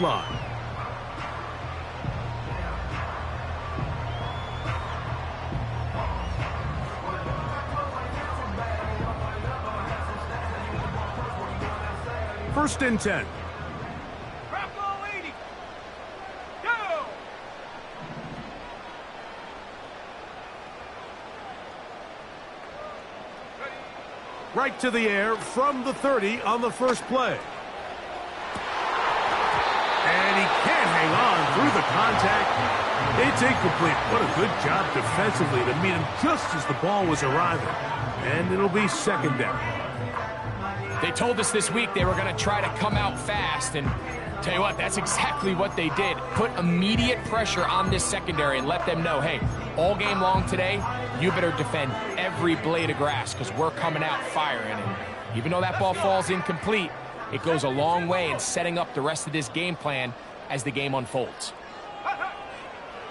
line. First and 10. Right to the air from the 30 on the first play. And he can't hang on through the contact. It's incomplete. What a good job defensively to meet him just as the ball was arriving. And it'll be second down. They told us this week they were going to try to come out fast, and tell you what, that's exactly what they did. Put immediate pressure on this secondary and let them know, hey, all game long today, you better defend every blade of grass because we're coming out firing. And even though that ball falls incomplete, it goes a long way in setting up the rest of this game plan as the game unfolds.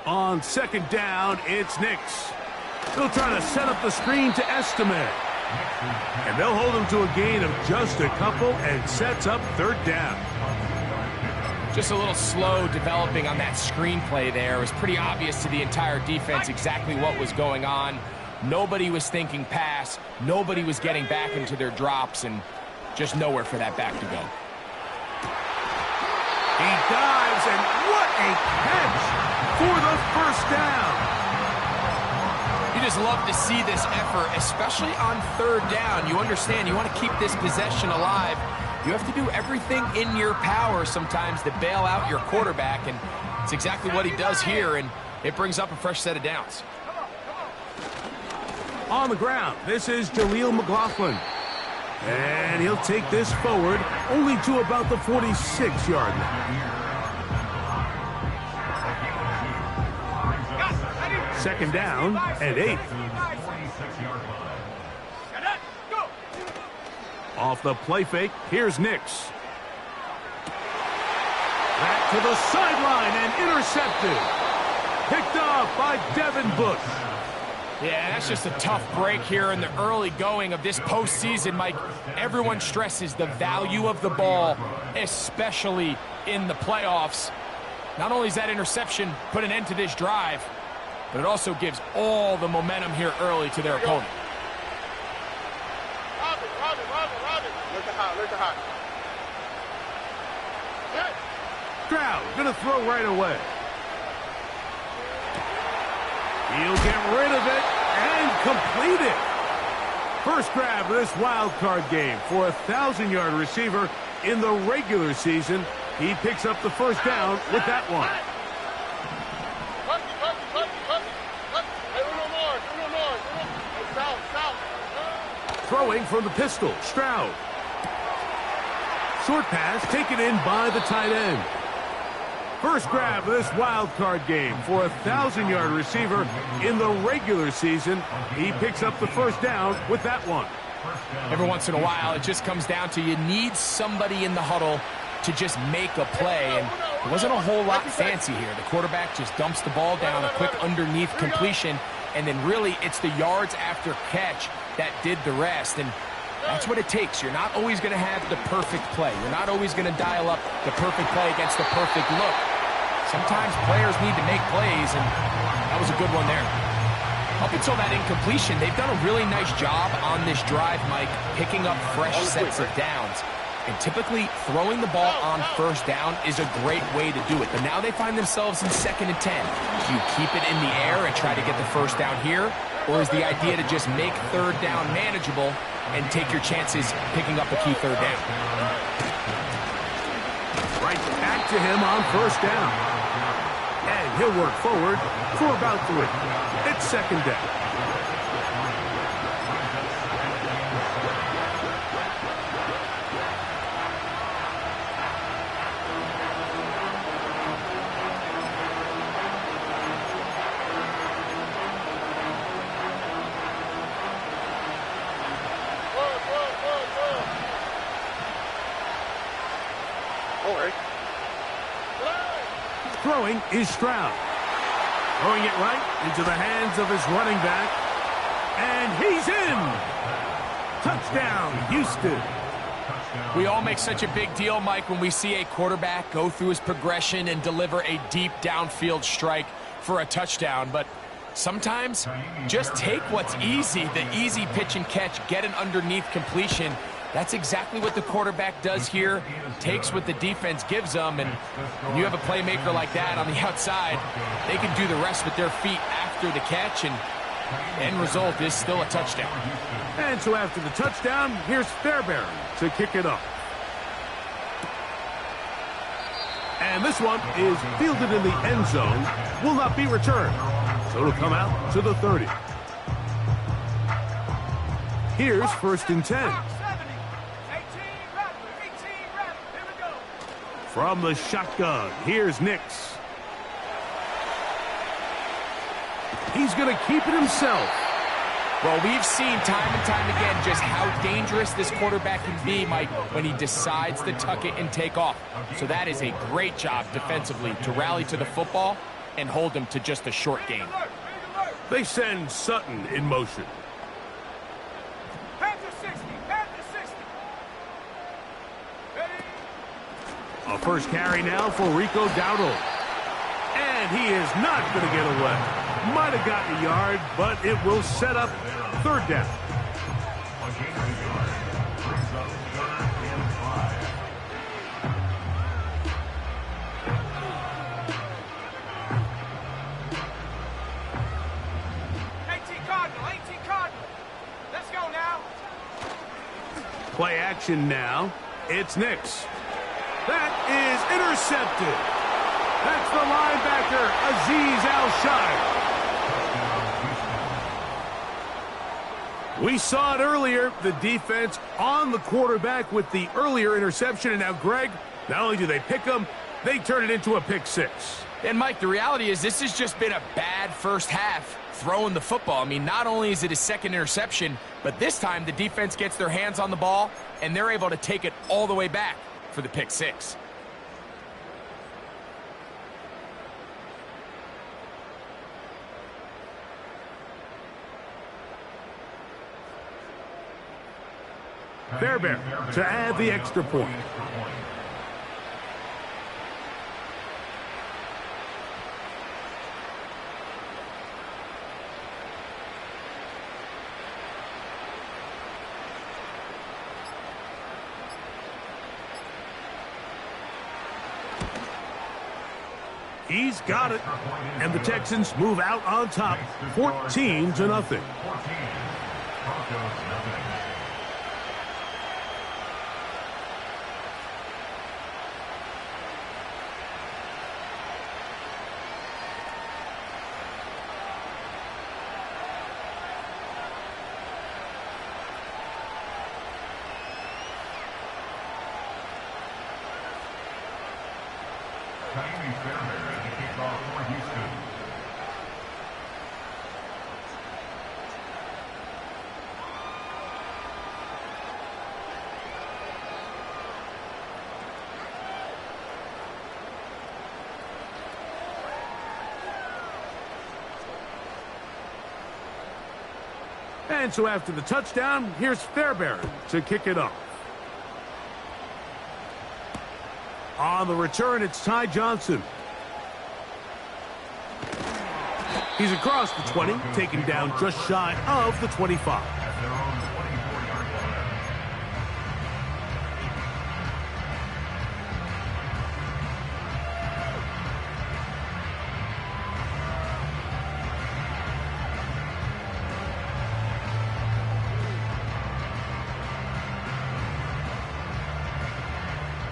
On second down, it's Nix. He'll try to set up the screen to Estimate. And they'll hold him to a gain of just a couple and sets up third down. Just a little slow developing on that screenplay there. It was pretty obvious to the entire defense exactly what was going on. Nobody was thinking pass. Nobody was getting back into their drops, and just nowhere for that back to go. He dives, and what a catch for the first down. You just love to see this effort, especially on third down. You understand, you want to keep this possession alive. You have to do everything in your power sometimes to bail out your quarterback, and it's exactly what he does here, and it brings up a fresh set of downs. On the ground, this is Jaleel McLaughlin. And he'll take this forward only to about the 46-yard line. Second down and 8. Off the play fake, here's Nix. Back to the sideline and intercepted. Picked off by Devin Bush. Yeah, that's just a tough break here in the early going of this postseason, Mike. Everyone stresses the value of the ball, especially in the playoffs. Not only does that interception put an end to this drive, but it also gives all the momentum here early to their opponent. Stroud gonna throw right away. He'll get rid of it and complete it. First grab of this wild card game for a 1,000-yard receiver in the regular season. He picks up the first down with that one. Throwing from the pistol, Stroud. Short pass taken in by the tight end. First grab of this wild card game for a 1,000-yard receiver in the regular season. He picks up the first down with that one. Every once in a while, it just comes down to you need somebody in the huddle to just make a play, and it wasn't a whole lot fancy here. The quarterback just dumps the ball down, a quick underneath completion, and then really it's the yards after catch that did the rest, and that's what it takes. You're not always going to have the perfect play. You're not always going to dial up the perfect play against the perfect look. Sometimes players need to make plays, and that was a good one there. Up until that incompletion, they've done a really nice job on this drive, Mike, picking up fresh sets of downs. And typically, throwing the ball on first down is a great way to do it. But now they find themselves in 2nd and 10. Do you keep it in the air and try to get the first down here? Or is the idea to just make third down manageable and take your chances picking up a key third down? Right back to him on first down. And he'll work forward for about 3. It's second down. Throwing is Stroud. Throwing it right into the hands of his running back. And he's in. Touchdown, Houston. We all make such a big deal, Mike, when we see a quarterback go through his progression and deliver a deep downfield strike for a touchdown. But sometimes just take what's easy, the easy pitch and catch, get an underneath completion. That's exactly what the quarterback does here, takes what the defense gives them, and when you have a playmaker like that on the outside, they can do the rest with their feet after the catch, and end result is still a touchdown. And so after the touchdown, here's Fairbairn to kick it up. And this one is fielded in the end zone, will not be returned, so it'll come out to the 30. Here's 1st and 10. From the shotgun, here's Nix. He's going to keep it himself. Well, we've seen time and time again just how dangerous this quarterback can be, Mike, when he decides to tuck it and take off. So that is a great job defensively to rally to the football and hold him to just a short gain. They send Sutton in motion. A first carry now for Rico Dowdle. And he is not going to get away. Might have gotten a yard, but it will set up 3rd down. Let's go now. Play action now. It's Nix. That is intercepted. That's the linebacker, Azeez Al-Shai. We saw it earlier, the defense on the quarterback with the earlier interception. And now, Greg, not only do they pick him, they turn it into a pick 6. And, Mike, the reality is this has just been a bad first half throwing the football. I mean, not only is it his 2nd interception, but this time the defense gets their hands on the ball, and they're able to take it all the way back for the pick 6. Fairbairn to add the extra point. He's got it. And the Texans move out on top, 14-0. And so after the touchdown, here's Fairbairn to kick it off. On the return, it's Ty Johnson. He's across the 20, taken down just shy of the 25.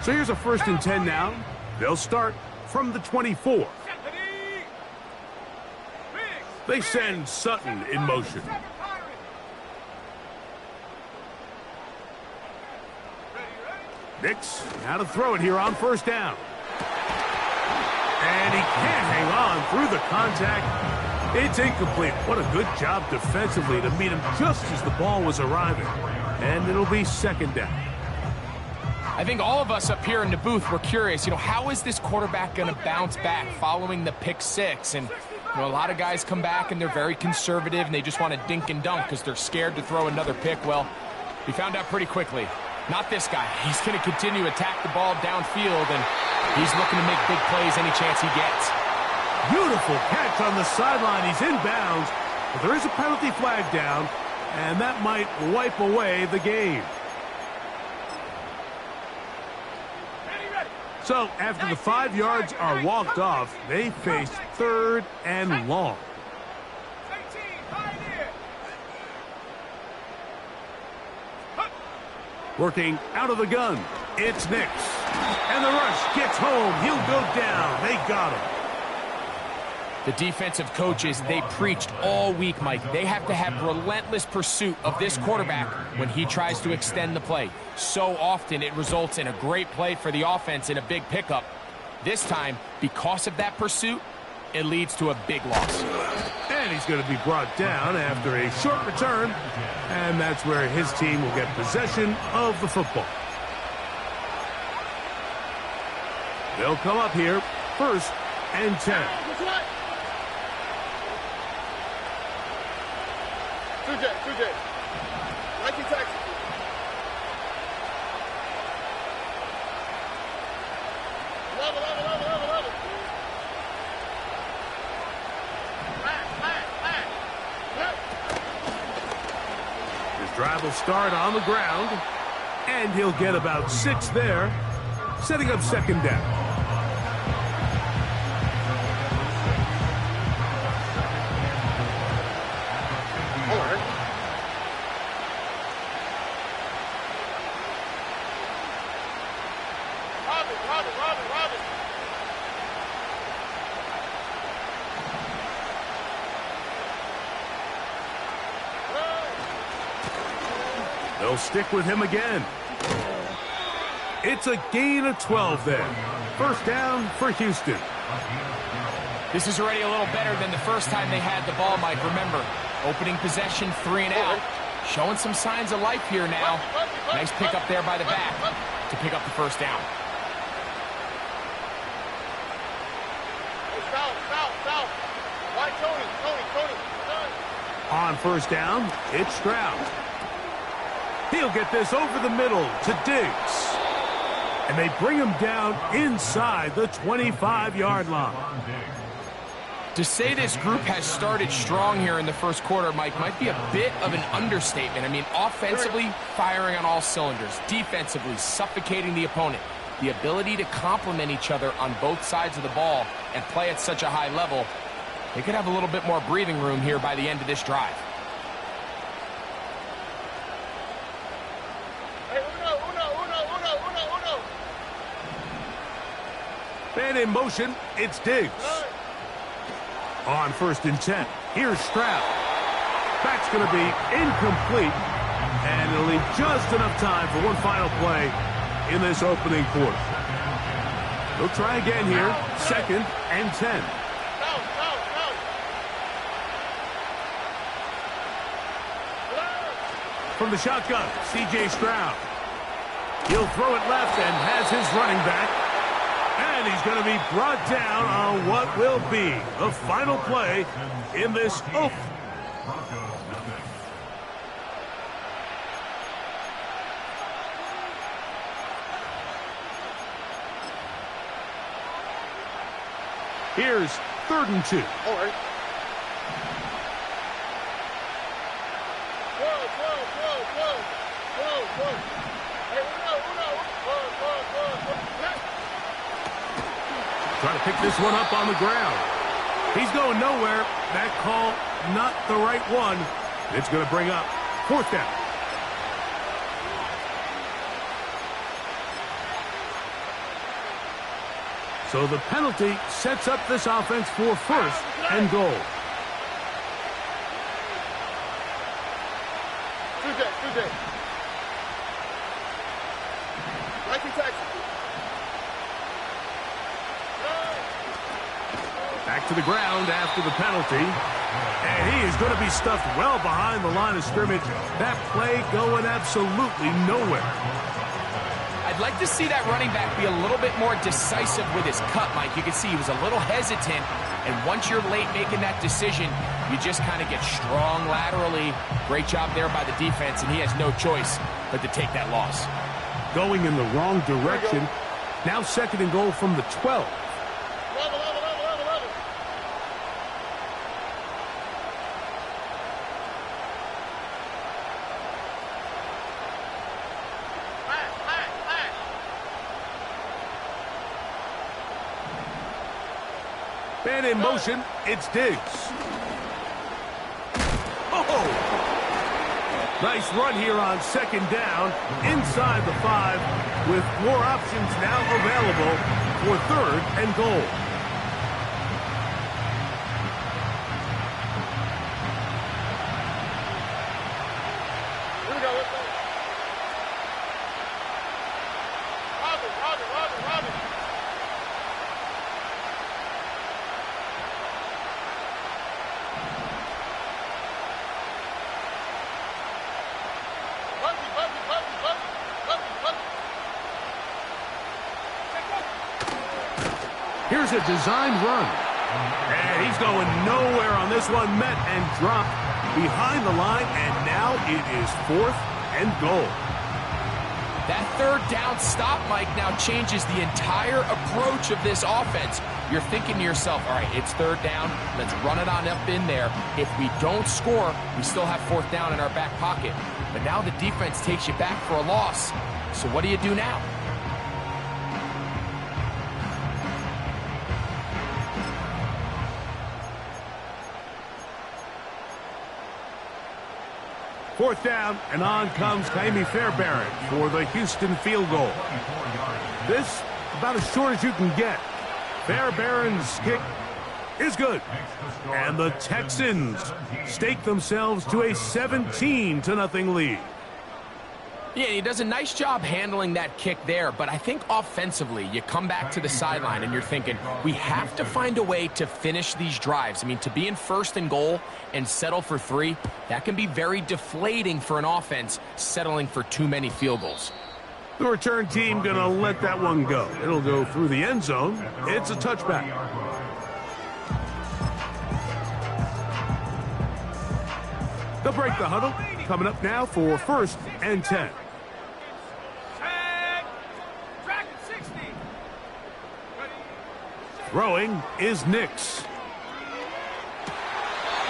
So here's a 1st and 10 now. They'll start from the 24. They send Sutton in motion. Nix, now to throw it here on 1st down. And he can't hang on through the contact. It's incomplete. What a good job defensively to meet him just as the ball was arriving. And it'll be 2nd down. I think all of us up here in the booth were curious, how is this quarterback going to bounce back following the pick 6? And, a lot of guys come back and they're very conservative and they just want to dink and dunk because they're scared to throw another pick. Well, we found out pretty quickly Not this guy. He's going to continue to attack the ball downfield, and he's looking to make big plays any chance he gets. Beautiful catch on the sideline. He's inbounds, but there is a penalty flag down, and that might wipe away the game. So after the 5 yards are walked off, they face 3rd and long. Working out of the gun, it's Nix. And the rush gets home. He'll go down. They got him. The defensive coaches, they preached all week, Mike. They have to have relentless pursuit of this quarterback when he tries to extend the play. So often it results in a great play for the offense and a big pickup. This time, because of that pursuit, it leads to a big loss. And he's going to be brought down after a short return. And that's where his team will get possession of the football. They'll come up here, 1st and 10. TJ. Nike taxi. Level. His drive will start on the ground, and he'll get about 6 there, setting up 2nd down. Robin. They'll stick with him again. It's a gain of 12 there. 1st down for Houston. This is already a little better than the first time they had the ball, Mike. Remember, opening possession, 3 and out. Showing some signs of life here now. Nice pick up there by the back to pick up the 1st down. Foul. Why, Tony. On 1st down, it's Stroud. He'll get this over the middle to Diggs. And they bring him down inside the 25-yard line. To say this group has started strong here in the 1st quarter, Mike, might be a bit of an understatement. I mean, offensively, firing on all cylinders. Defensively, suffocating the opponent. The ability to complement each other on both sides of the ball and play at such a high level, they could have a little bit more breathing room here by the end of this drive. And in motion, it's Diggs. On 1st and 10, here's Stroud. That's going to be incomplete, and it'll leave just enough time for one final play in this opening quarter. They'll try again here, 2nd and 10. From the shotgun, C.J. Stroud. He'll throw it left and has his running back. And he's going to be brought down on what will be the final play in this open. Here's 3rd and 2. All right. Trying to pick this one up on the ground. He's going nowhere. That call, not the right one. It's going to bring up 4th down. So the penalty sets up this offense for 1st and goal. TJ. Nike taxi. Back to the ground after the penalty. And he is going to be stuffed well behind the line of scrimmage. That play going absolutely nowhere. I'd like to see that running back be a little bit more decisive with his cut, Mike. You can see he was a little hesitant, and once you're late making that decision, you just kind of get strong laterally. Great job there by the defense, and he has no choice but to take that loss. going in the wrong direction. Now 2nd and goal from the 12. Level, level, level, level, level. Flat, flat, flat. And in motion, it's Diggs. Oh! Nice run here on 2nd down, inside the 5, with more options now available for 3rd and goal. Here we go, let's go. Robin, Robin, Robin, Robin. Bumpy, bumpy, bumpy, bumpy, bumpy, bumpy. Here's a designed run. And he's going nowhere on this one. Met and dropped behind the line, and now it is 4th and goal. That 3rd down stop, Mike, now changes the entire approach of this offense. You're thinking to yourself, all right, it's 3rd down. Let's run it on up in there. If we don't score, we still have 4th down in our back pocket. But now the defense takes you back for a loss. So what do you do now? Fourth down, and on comes Kaimi Fairbairn for the Houston field goal. This, about as short as you can get. Fairbairn's kick is good. And the Texans stake themselves to a 17-0 lead. Yeah, he does a nice job handling that kick there, but I think offensively, you come back to the sideline and you're thinking, we have to find a way to finish these drives. I mean, to be in 1st and goal and settle for 3, that can be very deflating for an offense settling for too many field goals. The return team going to let that one go. It'll go through the end zone. It's a touchback. They'll break the huddle. Coming up now for 1st and 10. Throwing is Nix.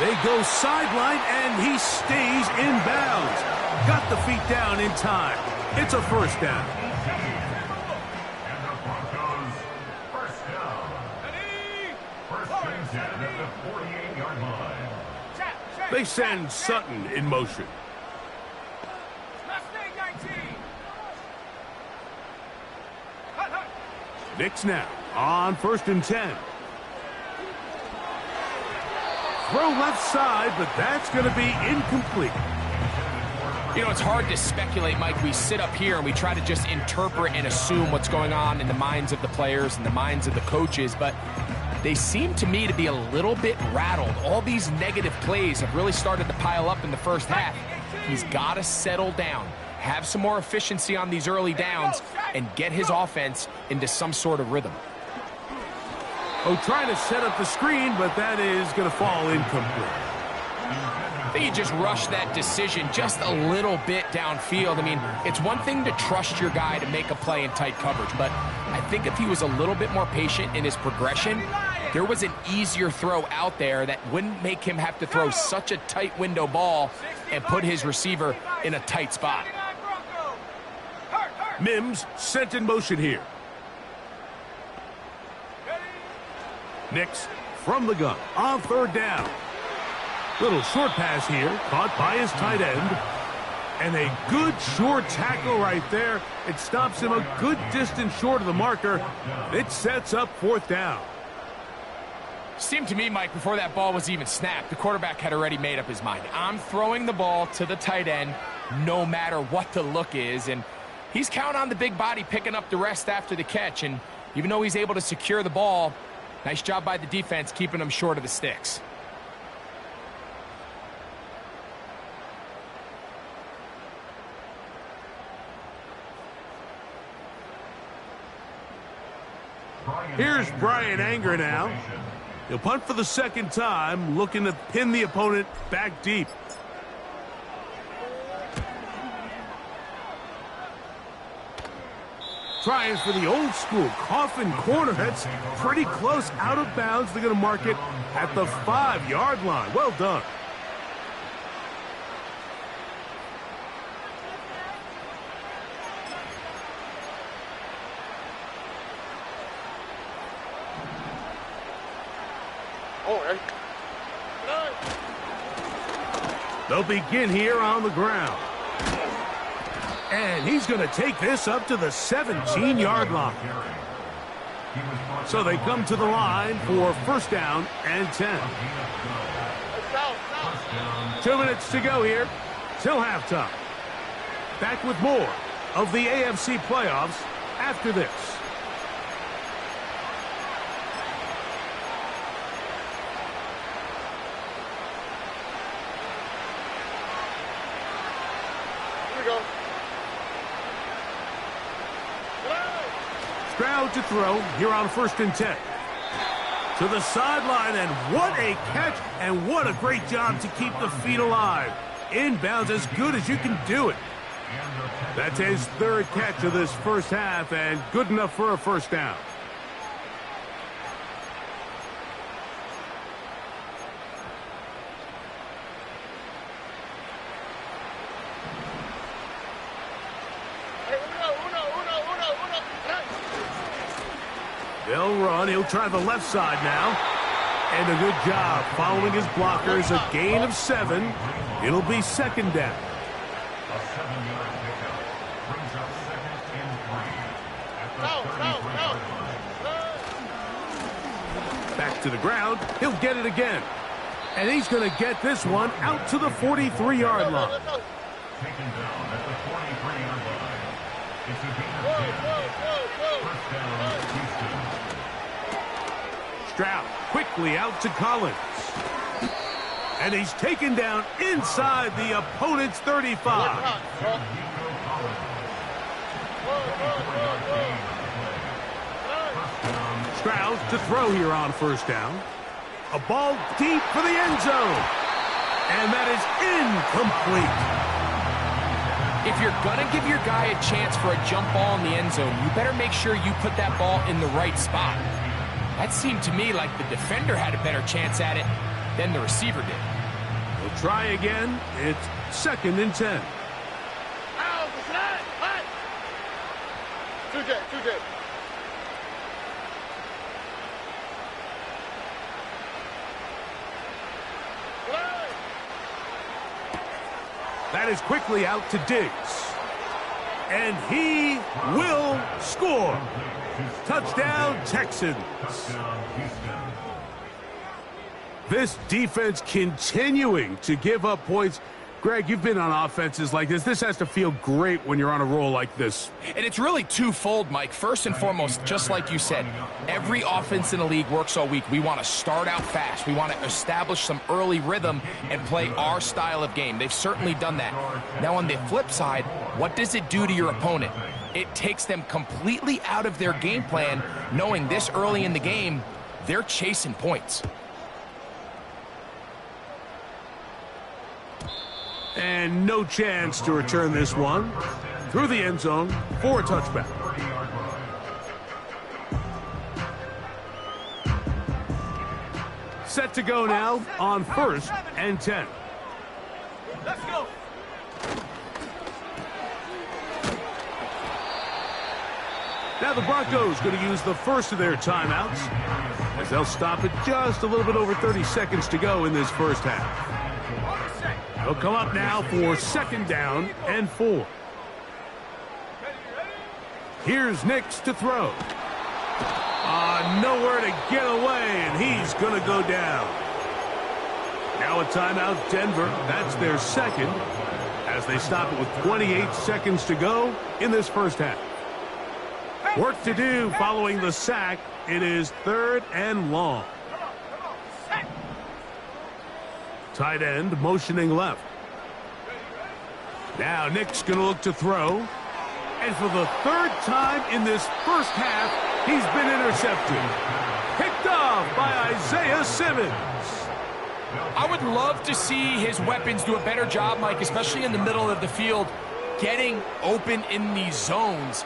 They go sideline, and he stays in bounds. Got the feet down in time. It's a 1st down. And the Broncos, 1st down. 1st and 10 at the 48-yard line. They send Sutton in motion. Nix now on 1st and 10. Throw left side, but that's going to be incomplete. You know, it's hard to speculate, Mike. We sit up here and we try to just interpret and assume what's going on in the minds of the players and the minds of the coaches, but they seem to me to be a little bit rattled. All these negative plays have really started to pile up in the 1st half. He's got to settle down, have some more efficiency on these early downs, and get his offense into some sort of rhythm. Oh, trying to set up the screen, but that is going to fall incomplete. I think he just rushed that decision just a little bit downfield. I mean, it's one thing to trust your guy to make a play in tight coverage, but I think if he was a little bit more patient in his progression, there was an easier throw out there that wouldn't make him have to throw such a tight window ball and put his receiver in a tight spot. Mims sent in motion here. Nix from the gun on 3rd down. Little short pass here, caught by his tight end. And a good short tackle right there. It stops him a good distance short of the marker. It sets up 4th down. Seemed to me, Mike, before that ball was even snapped, the quarterback had already made up his mind. I'm throwing the ball to the tight end no matter what the look is. And he's counting on the big body picking up the rest after the catch. And even though he's able to secure the ball, nice job by the defense keeping him short of the sticks. Here's Brian Anger now. He'll punt for the 2nd time, looking to pin the opponent back deep. Trying for the old school coffin corner. That's pretty close out of bounds. They're going to mark it at the 5-yard line. Well done. They'll begin here on the ground. And he's going to take this up to the 17-yard line. So they come to the line for first down and 10. 2 minutes to go here till halftime. Back with more of the AFC playoffs after this. Stroud to throw here on first and 10. To the sideline, and what a catch, and what a great job to keep the feet alive. Inbounds as good as you can do it. That's his third catch of this first half, and good enough for a first down. They'll run. He'll try the left side now. And a good job following his blockers. A gain of 7. It'll be second down. A 7-yard pickup brings up second and 3 at the 33-yard line. Back to the ground. He'll get it again. And he's going to get this one out to the 43-yard line. Taken down at the 43-yard line. It's a gain of 10. First down, Houston. Stroud quickly out to Collins. And he's taken down inside the opponent's 35. Stroud to throw here on first down. A ball deep for the end zone. And that is incomplete. If you're going to give your guy a chance for a jump ball in the end zone, you better make sure you put that ball in the right spot. That seemed to me like the defender had a better chance at it than the receiver did. We'll try again. It's second and 10. That is quickly out to Diggs. And he will score. Touchdown, Texans. This defense continuing to give up points. Greg, you've been on offenses like this. This has to feel great when you're on a roll like this. And it's really twofold, Mike. First and foremost, just like you said, every offense in the league works all week. We want to start out fast. We want to establish some early rhythm and play our style of game. They've certainly done that. Now, on the flip side, what does it do to your opponent? It takes them completely out of their game plan, knowing this early in the game, they're chasing points. And no chance to return this one through the end zone for a touchback. Set to go now on first and 10. Let's go. Now the Broncos going to use the first of their timeouts as they'll stop it just a little bit over 30 seconds to go in this first half. They'll come up now for second down and 4. Here's Nix to throw. Nowhere to get away, and he's going to go down. Now a timeout, Denver. That's their second as they stop it with 28 seconds to go in this first half. Work to do following the sack. It is third and long. Tight end motioning left. Now Nick's going to look to throw. And for the third time in this first half, he's been intercepted. Picked off by Isaiah Simmons. I would love to see his weapons do a better job, Mike, especially in the middle of the field, getting open in these zones.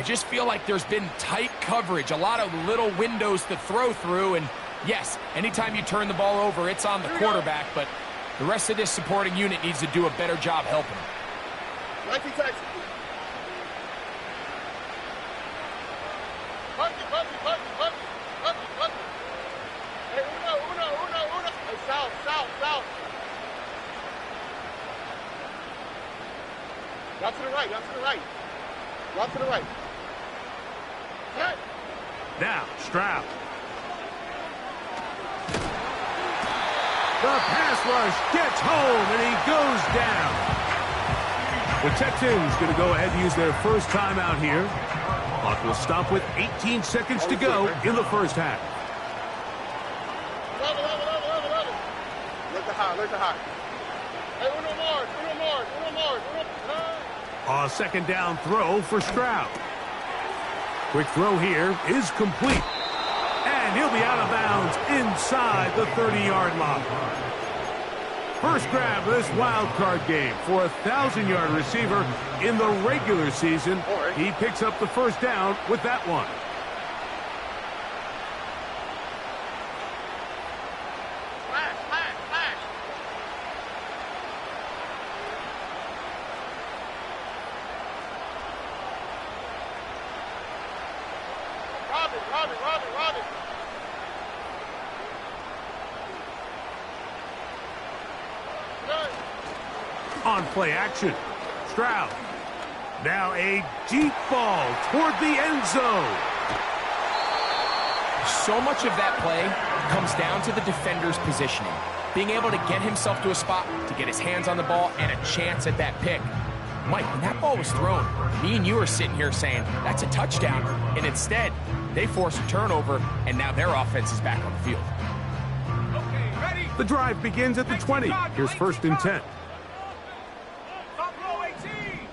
I just feel like there's been tight coverage, a lot of little windows to throw through, and yes, anytime you turn the ball over, it's on the quarterback, but the rest of this supporting unit needs to do a better job helping him. Route to the right, route to the right. Route to the right. Hey. Now, Stroud. The pass rush gets home, and he goes down. The Texans going to go ahead and use their first timeout here. Clock will stop with 18 seconds to go in the first half. Level. Look the high. Hey, Uno Mars. A second down throw for Stroud. Quick throw here is complete. And he'll be out of bounds inside the 30-yard line. First grab of this wild card game for a 1,000-yard receiver in the regular season. He picks up the first down with that one. Robin. On play action, Stroud. Now a deep ball toward the end zone. So much of that play comes down to the defender's positioning. Being able to get himself to a spot, to get his hands on the ball, and a chance at that pick. Mike, when that ball was thrown, me and you are sitting here saying, that's a touchdown. And instead, they force a turnover, and now their offense is back on the field. Okay, ready? The drive begins at the 20. Here's first and 10. Top row 18.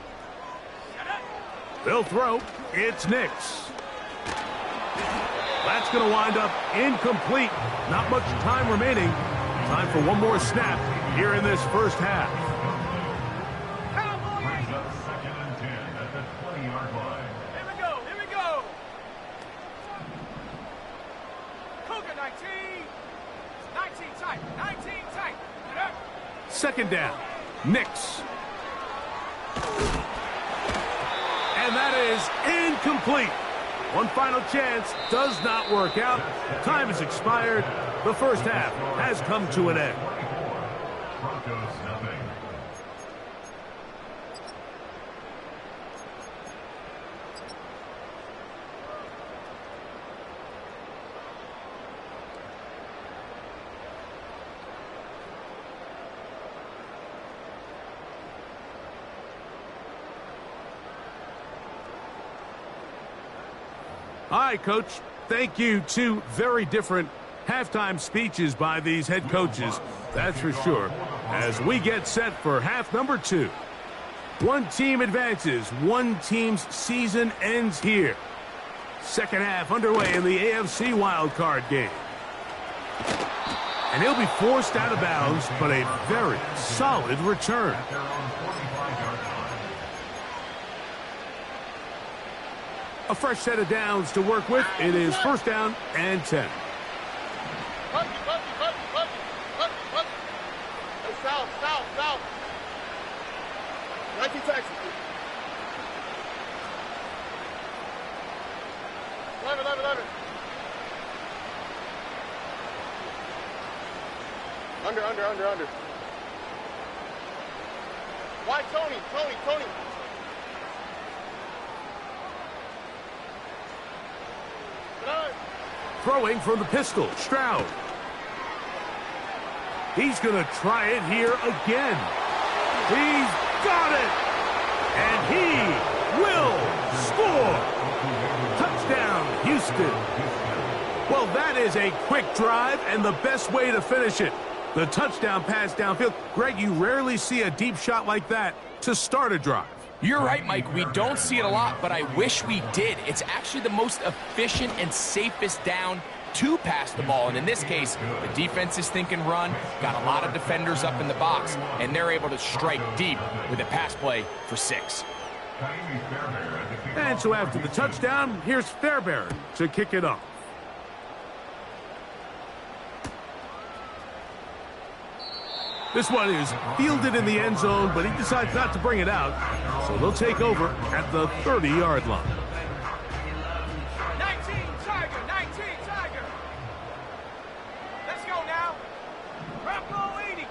They'll throw. It's Nix. That's going to wind up incomplete. Not much time remaining. Time for one more snap here in this first half. Brings up second and 10 at the 20-yard line. Here we go. Cougar 19. 19 tight. Second down. Nix. And that is incomplete. One final chance does not work out. Time has expired. The first half has come to an end. Broncos nothing. Hi, Coach. Thank you. Two very different halftime speeches by these head coaches, that's for sure, as we get set for half number 2. One team advances. One team's season ends here. Second half underway in the AFC wildcard game. And he'll be forced out of bounds, but a very solid return. At their own 45-yard line. A fresh set of downs to work with. It is first down and 10. Hey, south. 19 Texas. 11. Under. Why Tony? Throwing from the pistol, Stroud. He's going to try it here again. He's got it. And he will score. Touchdown, Houston. Well, that is a quick drive and the best way to finish it. The touchdown pass downfield. Greg, you rarely see a deep shot like that to start a drive. You're right, Mike. We don't see it a lot, but I wish we did. It's actually the most efficient and safest down to pass the ball. And in this case, the defense is thinking run, got a lot of defenders up in the box, and they're able to strike deep with a pass play for 6. And so after the touchdown, here's Fairbairn to kick it off. This one is fielded in the end zone, but he decides not to bring it out. So they'll take over at the 30-yard line. 19 Tiger, 19 Tiger. Let's go now. Bravo 80.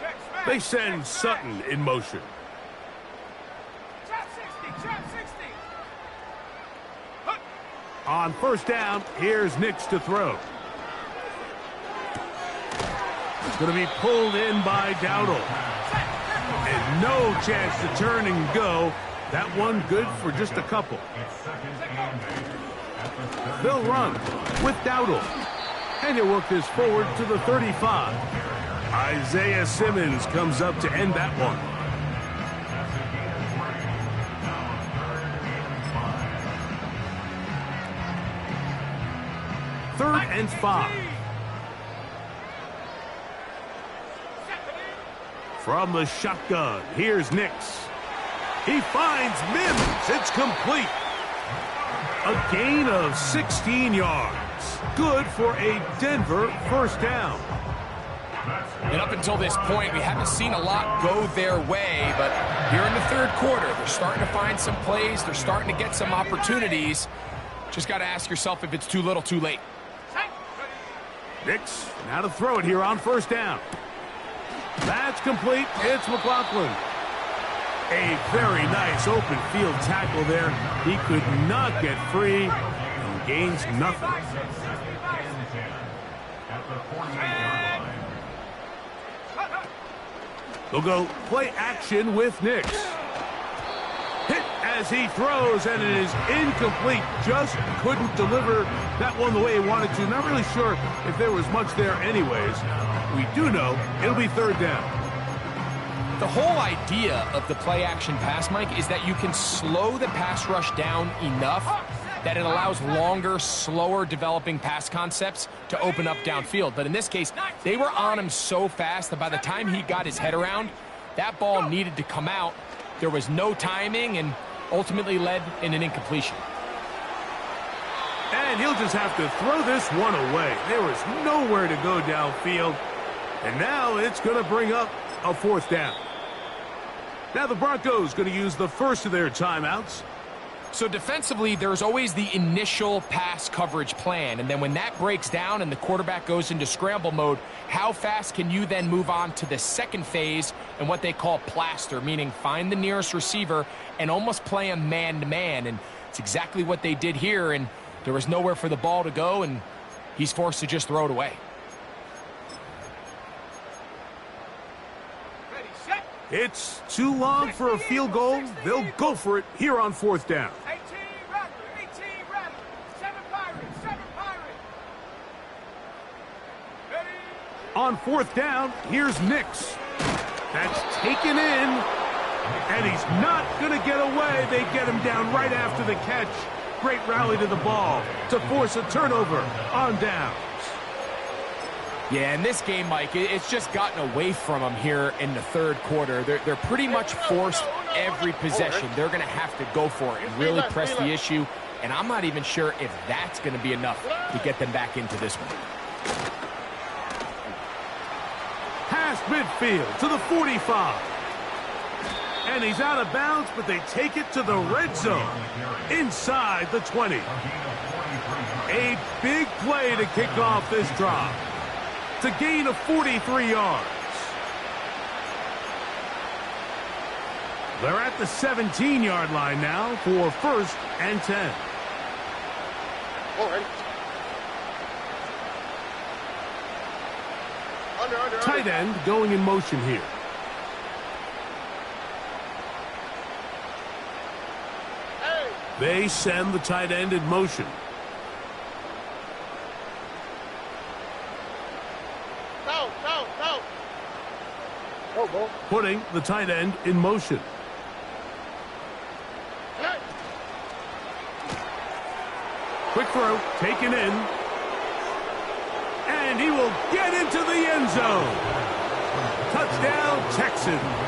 Check smash. They send Sutton in motion. Trap 60, trap 60. On first down, here's Nix to throw. It's going to be pulled in by Dowdle. And no chance to turn and go. That one good for just a couple. They'll run with Dowdle. And he'll work this forward to the 35. Isaiah Simmons comes up to end that one. Third and 5. From the shotgun, here's Nix. He finds Mims. It's complete. A gain of 16 yards. Good for a Denver first down. And up until this point, we haven't seen a lot go their way, but here in the third quarter, they're starting to find some plays. They're starting to get some opportunities. Just got to ask yourself if it's too little, too late. Nix, now to throw it here on first down. That's complete. It's McLaughlin. A very nice open field tackle there. He could not get free and gains nothing. They'll go play action with Nix. Hit as he throws, and it is incomplete. Just couldn't deliver that one the way he wanted to. Not really sure if there was much there anyways. We do know it'll be third down. The whole idea of the play-action pass, Mike, is that you can slow the pass rush down enough that it allows longer, slower developing pass concepts to open up downfield. But in this case, they were on him so fast that by the time he got his head around, that ball needed to come out. There was no timing and ultimately led in an incompletion. And he'll just have to throw this one away. There was nowhere to go downfield. And now it's going to bring up a fourth down. Now the Broncos going to use the first of their timeouts. So defensively, there's always the initial pass coverage plan. And then when that breaks down and the quarterback goes into scramble mode, how fast can you then move on to the second phase and what they call plaster, meaning find the nearest receiver and almost play him man-to-man. And it's exactly what they did here. And there was nowhere for the ball to go, and he's forced to just throw it away. It's too long for a field goal. They'll go for it here on fourth down. 18 Rattler, 7 Pirates. Ready? On fourth down, here's Nix. That's taken in, and he's not going to get away. They get him down right after the catch. Great rally to the ball to force a turnover on downs. Yeah, in this game, Mike, it's just gotten away from them here in the third quarter. They're pretty much forced every possession. They're going to have to go for it and really press the issue. And I'm not even sure if that's going to be enough to get them back into this one. Past midfield to the 45. And he's out of bounds, but they take it to the red zone inside the 20. A big play to kick off this drive. To gain of 43 yards. They're at the 17-yard line now for first and 10. All right. Under. Tight end going in motion here. Hey. They send the tight end in motion. Go. Putting the tight end in motion. Quick throw, taken in. And he will get into the end zone. Touchdown, Texans.